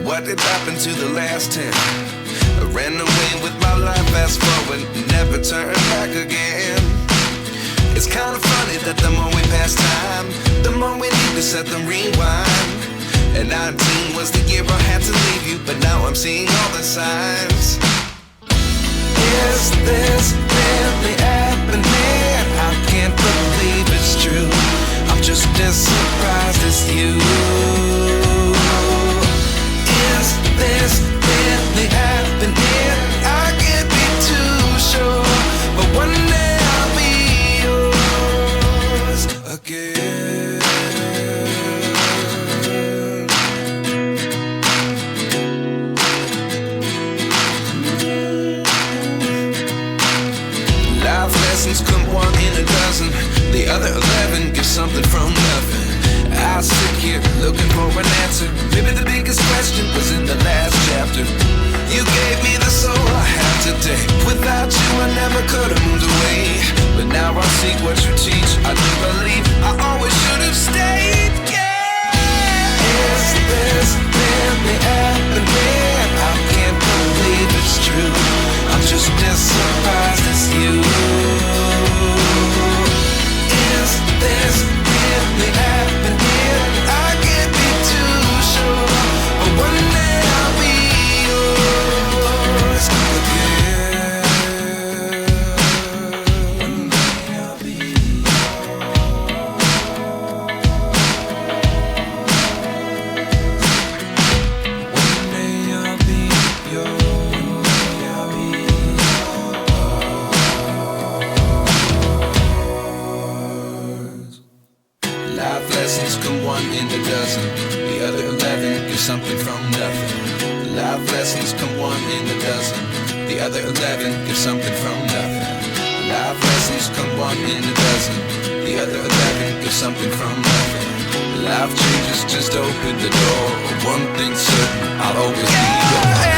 what did happen to the last 10? I ran away with my life, fast forward, never turn back again. It's kind of funny that the more we pass time, the more we need to set the rewind. And 19 was the year I had to leave you, but now I'm seeing all the signs. Is this really happening? I can't believe it's true. I'm just as surprised as you. Is this really happening? I can't be too sure, but one day I'll be yours again. Life lessons come one in a dozen. The other 11 give something from nothing. I sit here looking for an answer. Maybe the biggest question was in the last chapter. You gave me the soul I have today. Without you I never could have moved away. But now I see what you teach. I do believe I always should have stayed. Yeah. Is this really happening? I can't believe it's true. I'm just as surprised as you. Is this really happening? I can't be too sure, but one day I'll be yours again. One day I'll be One day I'll be yours. I'll be yours. Life lessons come one in a dozen. The other 11 give something from nothing. Life lessons come one in a dozen. The other 11 give something from nothing. Life lessons come one in a dozen. The other 11 give something from nothing. Life changes just open the door. One thing's certain, I'll always be yours.